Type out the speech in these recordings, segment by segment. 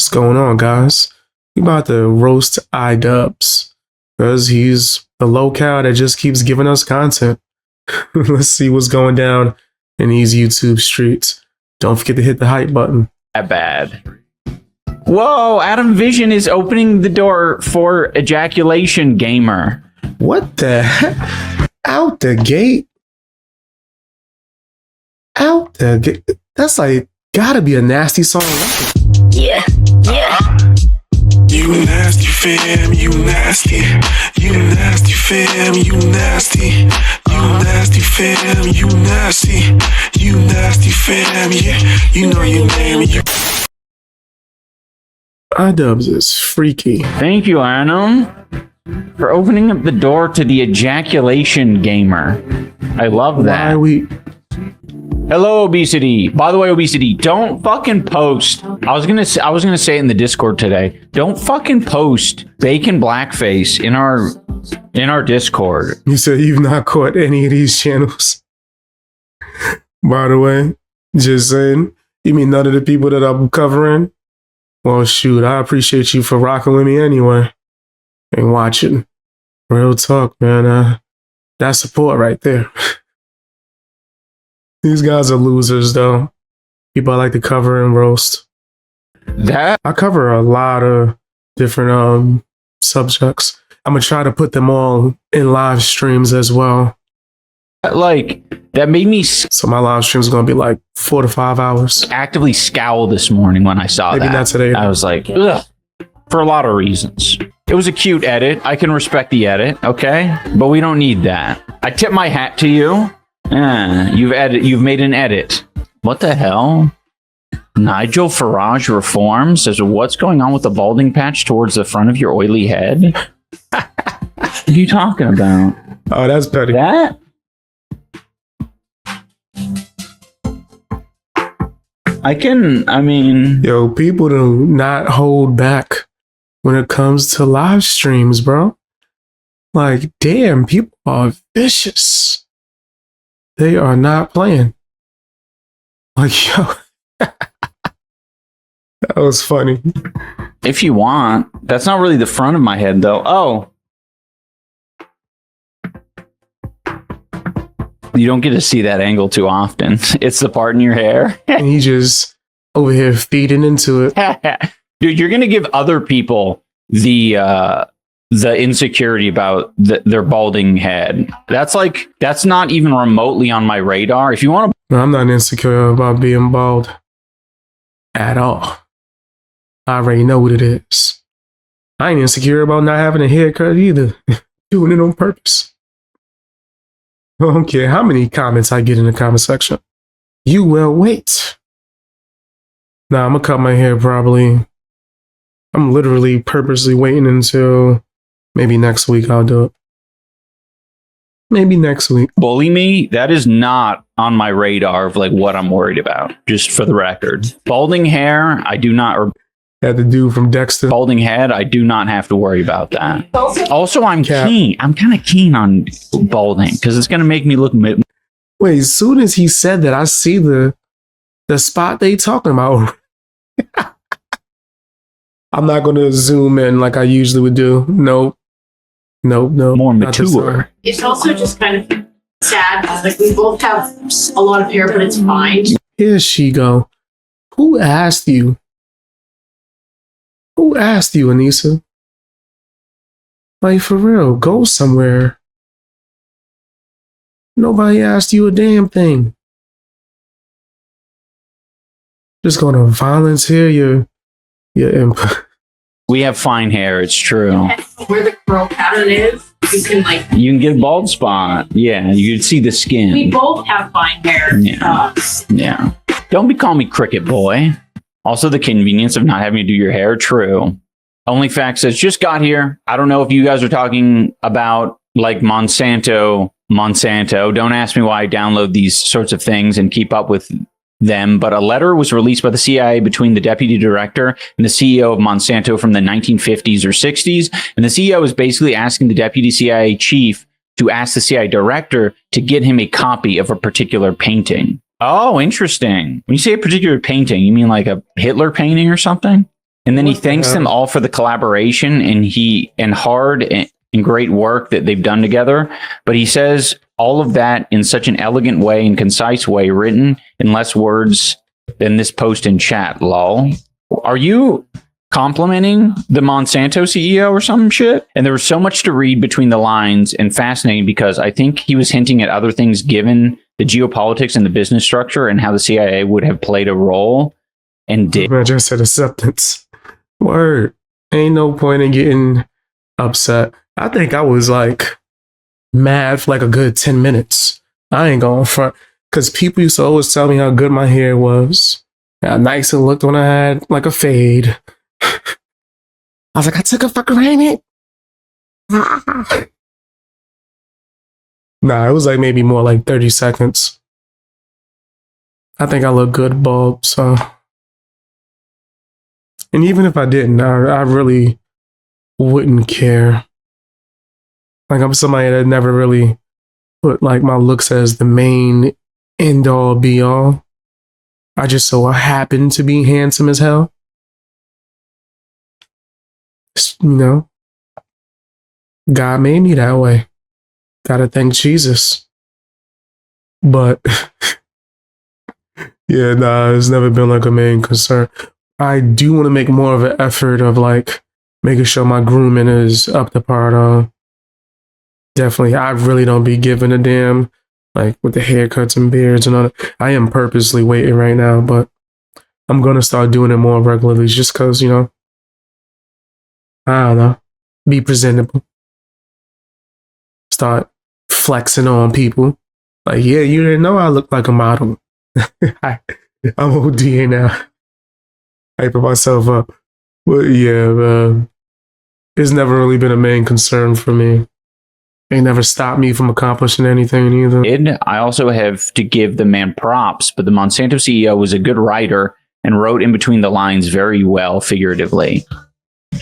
What's going on, guys? We about to roast iDubbbz because he's the locale that just keeps giving us content. Let's see what's going down in these YouTube streets. Don't forget to hit the hype button. That bad. Whoa, Adam Vision is opening the door for Ejaculation Gamer. What the heck? Out the gate? Out the gate? That's like gotta be a nasty song. Yeah. You nasty fam, you nasty. You nasty fam, you nasty. You nasty fam, you nasty. You nasty fam, yeah. You know your name. iDubbbz is freaky. Thank you, Adam, for opening up the door to the Ejaculation Gamer. I love that. Hello, Obesity. By the way, Obesity, don't fucking post. I was gonna say it in the Discord today. Don't fucking post bacon blackface in our Discord. You said you've not caught any of these channels. By the way, just saying. You mean none of the people that I'm covering? Well, shoot, I appreciate you for rocking with me anyway and watching. Real talk, man. That support right there. These guys are losers, though. People I like to cover and roast. I cover a lot of different subjects. I'm gonna try to put them all in live streams as well. Like, that made me so my live stream is gonna be like 4 to 5 hours. Actively scowl this morning when I saw that. Maybe not today. I was like, ugh, for a lot of reasons. It was a cute edit. I can respect the edit, okay? But we don't need that. I tip my hat to you. You've made an edit. What the hell? Nigel Farage reforms says, what's going on with the balding patch towards the front of your oily head? What are you talking about? Oh, that's petty. That? Yo, people do not hold back when it comes to live streams, bro. Like, damn, people are vicious. They are not playing. Like, yo, that was funny. If you want. That's not really the front of my head, though. Oh. You don't get to see that angle too often. It's the part in your hair. And he just over here feeding into it. Dude, you're going to give other people the insecurity about their balding head. That's not even remotely on my radar. If you want to... No, I'm not insecure about being bald at all. I already know what it is. I ain't insecure about not having a haircut either. Doing it on purpose. I don't care how many comments I get in the comment section. You will wait. Nah, I'm gonna cut my hair probably. I'm literally purposely waiting until maybe next week I'll do it. Maybe next week. Bully me? That is not on my radar of like what I'm worried about, just for the record. Balding hair, I do not... Or had the dude from Dexter. Balding head, I do not have to worry about that. Also, I'm keen. I'm kind of keen on balding because it's going to make me look... Wait, as soon as he said that, I see the spot they talking about. I'm not going to zoom in like I usually would do. Nope. More mature. It's also just kind of sad. Like, we both have a lot of hair, but it's fine. Here she go. Who asked you? Who asked you, Anissa? Like, for real, go somewhere. Nobody asked you a damn thing. Just gonna volunteer your input. We have fine hair, it's true. Where the curl pattern is, you can get a bald spot. Yeah, you can see the skin. We both have fine hair. Yeah. Don't call me Cricket Boy. Also, the convenience of not having to do your hair, true. OnlyFans says, just got here. I don't know if you guys are talking about like Monsanto. Don't ask me why I download these sorts of things and keep up with them, but a letter was released by the CIA between the deputy director and the CEO of Monsanto from the 1950s or 60s. And the CEO is basically asking the deputy CIA chief to ask the CIA director to get him a copy of a particular painting. Oh, interesting. When you say a particular painting, you mean like a Hitler painting or something? And then he thanks them all for the collaboration and hard and great work that they've done together. But he says all of that in such an elegant way and concise way, written in less words than this post in chat. Lol. Are you complimenting the Monsanto CEO or some shit? And there was so much to read between the lines and fascinating because I think he was hinting at other things given the geopolitics and the business structure and how the CIA would have played a role and did. I just said acceptance. Word. Ain't no point in getting upset. I think I was like mad for like a good 10 minutes. I ain't going front. Because people used to always tell me how good my hair was. How nice it looked when I had like a fade. I was like, I took it for granted. Nah, it was like maybe more like 30 seconds. I think I look good bald, so. And even if I didn't, I really wouldn't care. Like, I'm somebody that never really put like my looks as the main end all be all. I just so happen to be handsome as hell. You know, God made me that way. Gotta thank Jesus. But yeah, nah, it's never been like a main concern. I do want to make more of an effort of like making sure my grooming is up to par. Definitely, I really don't be giving a damn like with the haircuts and beards and all that. I am purposely waiting right now, but I'm gonna start doing it more regularly just because, you know, I don't know, be presentable. Start flexing on people. Like, yeah, you didn't know I look like a model. I'm OD now. Hyping myself up. But yeah, it's never really been a main concern for me. They never stopped me from accomplishing anything either. I also have to give the man props, but the Monsanto CEO was a good writer and wrote in between the lines very well, figuratively.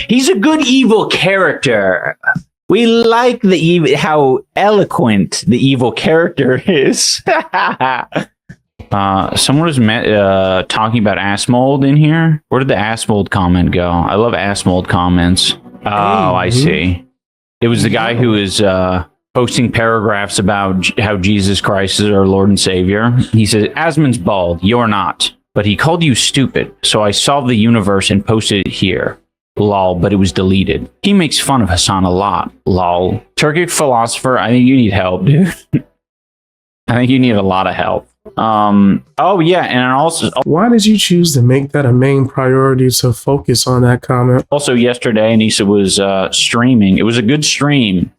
He's a good evil character. We like how eloquent the evil character is. Someone was talking about ass mold in here. Where did the ass mold comment go? I love ass mold comments. Oh, I see. It was the guy who is posting paragraphs about how Jesus Christ is our Lord and Savior. He says, Asmon's bald. You're not. But he called you stupid. So I solved the universe and posted it here. Lol, but it was deleted. He makes fun of Hassan a lot. Lol. Turkic philosopher, I think you need help, dude. I think you need a lot of help. Oh yeah, and also, why did you choose to make that a main priority to focus on that comment? Also yesterday, Anissa was streaming. It was a good stream.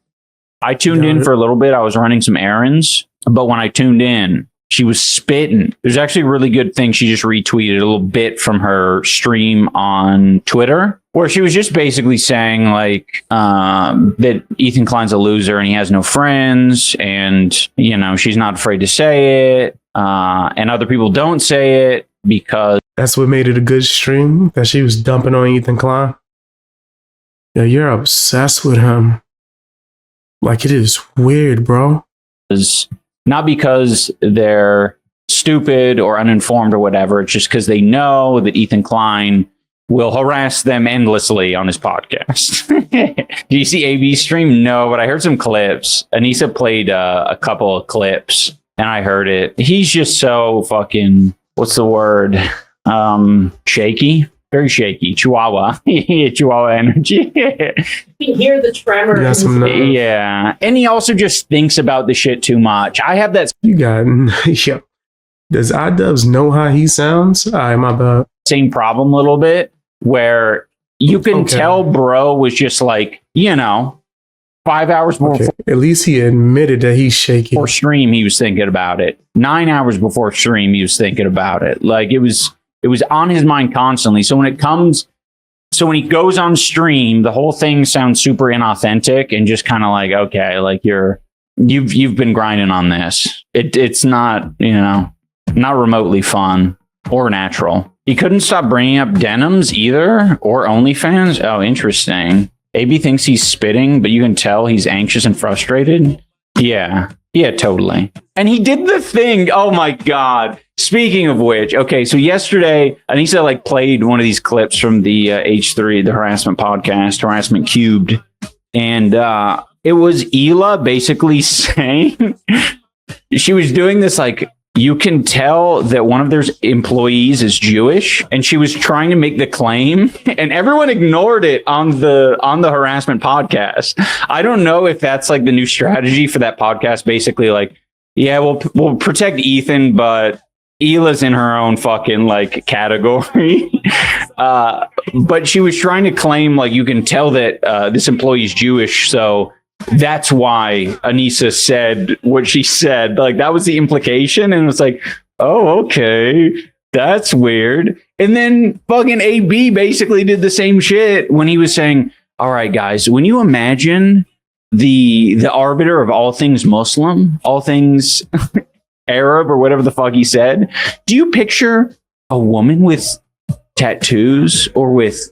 I tuned in for a little bit. I was running some errands, but when I tuned in, she was spitting. There's actually a really good thing. She just retweeted a little bit from her stream on Twitter, where she was just basically saying like that Ethan Klein's a loser and he has no friends, and you know she's not afraid to say it, and other people don't say it because that's what made it a good stream. That she was dumping on Ethan Klein. Yeah, you're obsessed with him. Like, it is weird, bro. Not because they're stupid or uninformed or whatever. It's just because they know that Ethan Klein will harass them endlessly on his podcast. Do you see AB's stream? No, but I heard some clips. Anissa played a couple of clips and I heard it. He's just so fucking, what's the word? Shaky. Very shaky. Chihuahua. Chihuahua energy. You can hear the tremor. Yeah. And he also just thinks about the shit too much. I have that. You got, yo. Does iDubbbz know how he sounds? All right, my bad. Same problem a little bit where you can tell bro was just like, you know, 5 hours before. Okay. At least he admitted that he's shaky. Before stream, he was thinking about it. 9 hours before stream, he was thinking about it. Like it was on his mind constantly. So when he goes on stream, the whole thing sounds super inauthentic and just kind of like, okay, like you've been grinding on this. It's not, you know, not remotely fun or natural. He couldn't stop bringing up denims either or OnlyFans. Oh, interesting. AB thinks he's spitting, but you can tell he's anxious and frustrated. Yeah. Yeah, totally. And he did the thing. Oh my God. Speaking of which, okay, so yesterday, Anissa like played one of these clips from the H3, the harassment podcast, Harassment Cubed. And it was Hila basically saying, she was doing this like, you can tell that one of their employees is Jewish, and she was trying to make the claim, and everyone ignored it on the harassment podcast. I don't know if that's like the new strategy for that podcast. Basically, like, yeah, we'll protect Ethan, but Hila's in her own fucking like category. But she was trying to claim like you can tell that this employee is Jewish, so that's why Anissa said what she said. Like that was the implication, and it was like, oh, okay, that's weird. And then fucking AB basically did the same shit when he was saying, all right, guys, when you imagine the arbiter of all things Muslim, all things Arab, or whatever the fuck he said, do you picture a woman with tattoos or with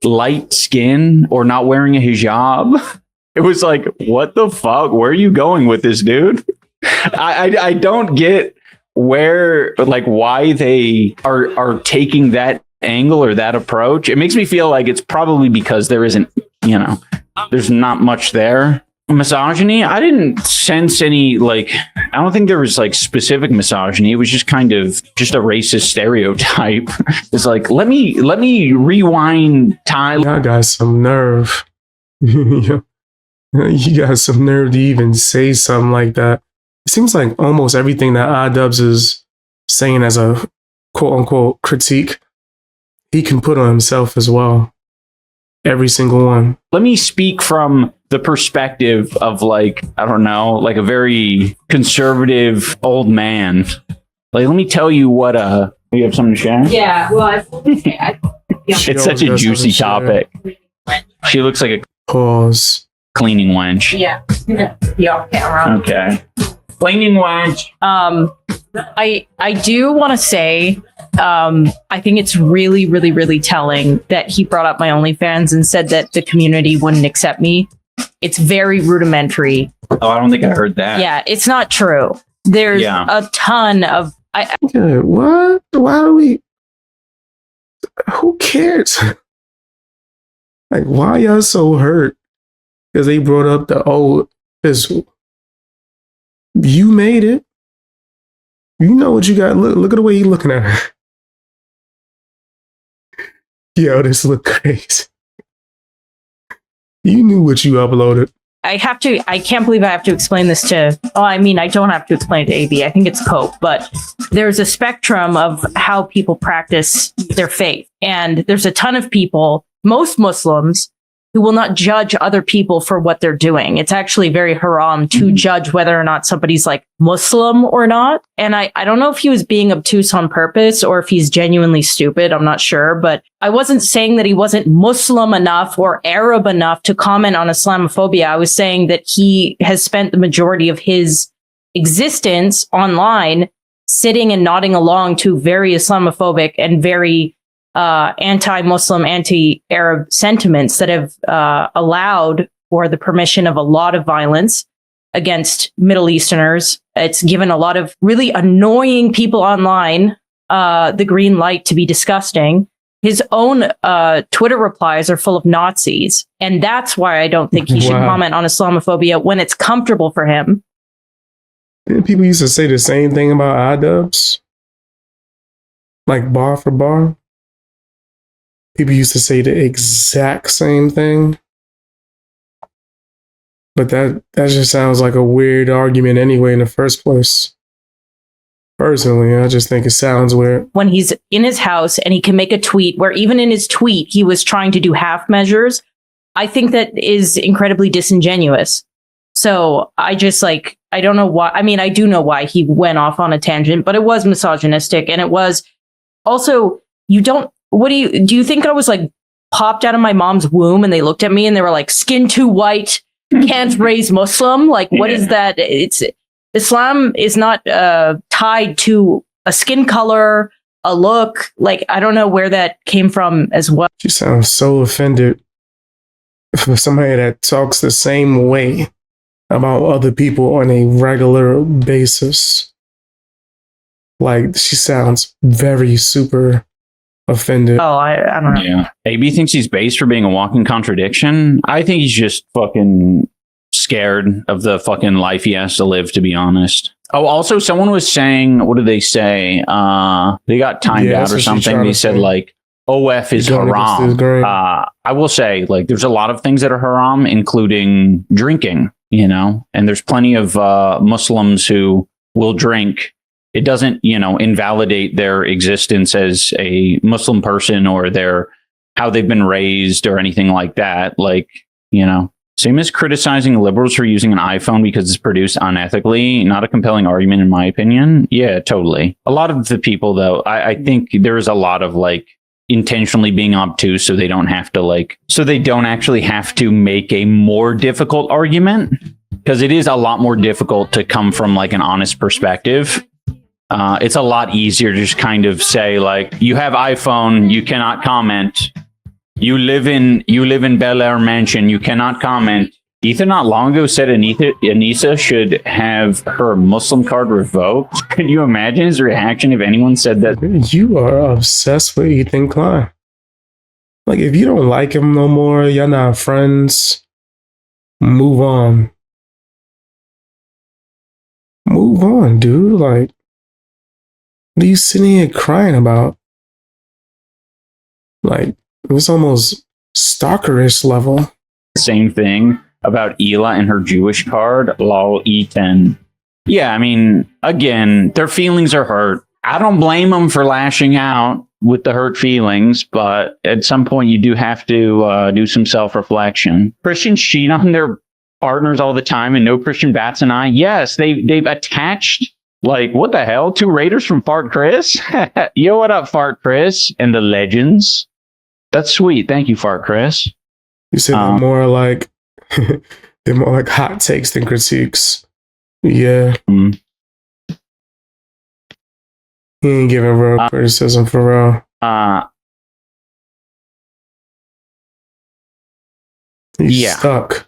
light skin or not wearing a hijab? It was like, what the fuck? Where are you going with this, dude? I don't get where, like, why they are taking that angle or that approach. It makes me feel like it's probably because there isn't, there's not much there. Misogyny, I didn't sense any, like, I don't think there was like specific misogyny. It was just kind of just a racist stereotype. It's like, let me rewind time. Y'all got some nerve. You got some nerve to even say something like that. It seems like almost everything that iDubbbz is saying as a quote unquote critique, he can put on himself as well. Every single one. Let me speak from the perspective of like, I don't know, like a very conservative old man. Like, let me tell you what, you have something to share? Yeah, well, It's such a juicy topic. She looks like a Pause. cleaning wench. yeah, camera. Okay. Cleaning wench. I do want to say, I think it's really, really, really telling that he brought up my OnlyFans and said that the community wouldn't accept me. It's very rudimentary. Oh, I don't think I heard that. Yeah, it's not true. There's a ton of. Yeah, what? Why do we? Who cares? Like, why y'all so hurt? Because they brought up this. You made it. You know what you got. Look at the way you looking at her. Yo, this look crazy. You knew what you uploaded. I can't believe I have to explain this to. Oh, I mean, I don't have to explain it to AB. I think it's Cope, but there's a spectrum of how people practice their faith, and there's a ton of people, most Muslims, who will not judge other people for what they're doing. It's actually very haram to judge whether or not somebody's like Muslim or not. And I don't know if he was being obtuse on purpose or if he's genuinely stupid. I'm not sure, but I wasn't saying that he wasn't Muslim enough or Arab enough to comment on Islamophobia. I was saying that he has spent the majority of his existence online sitting and nodding along to very Islamophobic and very anti-Muslim, anti-Arab sentiments that have allowed for the permission of a lot of violence against Middle Easterners. It's given a lot of really annoying people online the green light to be disgusting. His own Twitter replies are full of Nazis. And that's why I don't think he should comment on Islamophobia when it's comfortable for him. Didn't people used to say the same thing about iDubbbz? Like bar for bar? People used to say the exact same thing. But that just sounds like a weird argument anyway in the first place. Personally, I just think it sounds weird. When he's in his house and he can make a tweet where even in his tweet, he was trying to do half measures, I think that is incredibly disingenuous. So I just like, I don't know why. I mean, I do know why he went off on a tangent, but it was misogynistic. And it was also, do you think I was like popped out of my mom's womb and they looked at me and they were like, skin too white, can't raise Muslim? Like, what is that? Islam is not tied to a skin color, a look. Like, I don't know where that came from as well. She sounds so offended for somebody that talks the same way about other people on a regular basis. Like, she sounds very super offended. Oh, I don't know. Yeah. AB thinks he's based for being a walking contradiction. I think he's just fucking scared of the fucking life he has to live, to be honest. Oh, also, someone was saying, what did they say? They got timed out or something. They said, like, OF is haram. I will say, like, there's a lot of things that are haram, including drinking, you know, and there's plenty of Muslims who will drink. It doesn't, you know, invalidate their existence as a Muslim person or how they've been raised or anything like that. Like, you know, same as criticizing liberals for using an iPhone because it's produced unethically. Not a compelling argument, in my opinion. Yeah, totally. A lot of the people, though, I think there's a lot of like intentionally being obtuse so they don't actually have to make a more difficult argument, because it is a lot more difficult to come from like an honest perspective. It's a lot easier to just kind of say, like, you have iPhone, you cannot comment. You live in Bel Air Mansion, you cannot comment. Ethan not long ago said Anissa should have her Muslim card revoked. Could you imagine his reaction if anyone said that? You are obsessed with Ethan Klein. Like, if you don't like him no more, you're not friends, move on. Move on, dude. Like, what are you sitting here crying about? Like, it's almost stalkerish level. Same thing about Ela and her Jewish card, lol E10. Yeah, I mean, again, their feelings are hurt. I don't blame them for lashing out with the hurt feelings, but at some point you do have to do some self-reflection. Christians cheat on their partners all the time, and no Christian bats an eye. Yes, they've attached, like, what the hell? 2 Raiders from Fart Chris? Yo, what up, Fart Chris? And the legends. That's sweet. Thank you, Fart Chris. You said they're more like hot takes than critiques. Yeah. Mm. He ain't giving real criticism for real. He's stuck.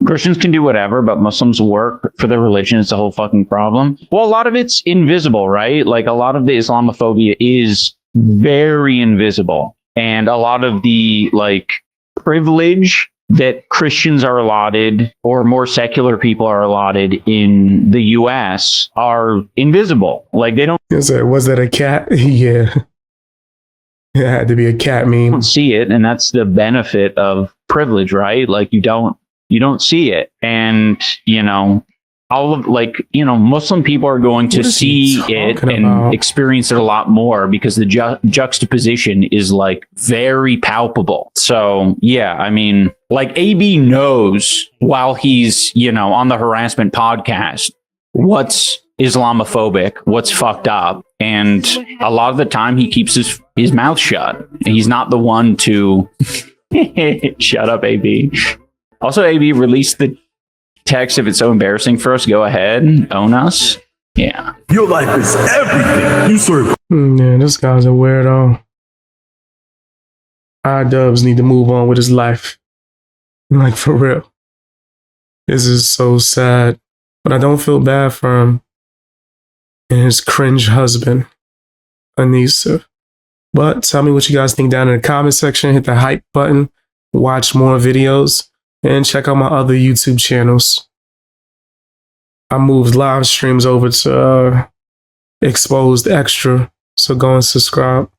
Christians can do whatever, but Muslims work for their religion. It's the whole fucking problem. Well, a lot of it's invisible, right? Like, a lot of the Islamophobia is very invisible. And a lot of the, like, privilege that Christians are allotted, or more secular people are allotted in the US, are invisible. Like, they don't Was that a cat? Yeah. It had to be a cat meme. see it, and that's the benefit of privilege, right? Like, you don't see it. And, you know, all of, like, you know, Muslim people are going to see it and experience it a lot more because the juxtaposition is, like, very palpable. So, yeah, I mean, like, AB knows while he's, you know, on the harassment podcast, what's Islamophobic, what's fucked up. And a lot of the time he keeps his mouth shut. He's not the one to shut up, AB. Also, AB, release the text if it's so embarrassing for us. Go ahead, own us. Yeah. Your life is everything. You serve. Yeah, this guy's a weirdo. iDubbbz need to move on with his life. Like, for real. This is so sad. But I don't feel bad for him and his cringe husband, Anissa. But tell me what you guys think down in the comment section. Hit the hype button. Watch more videos. And check out my other YouTube channels. I moved live streams over to Exposed Extra, so go and subscribe.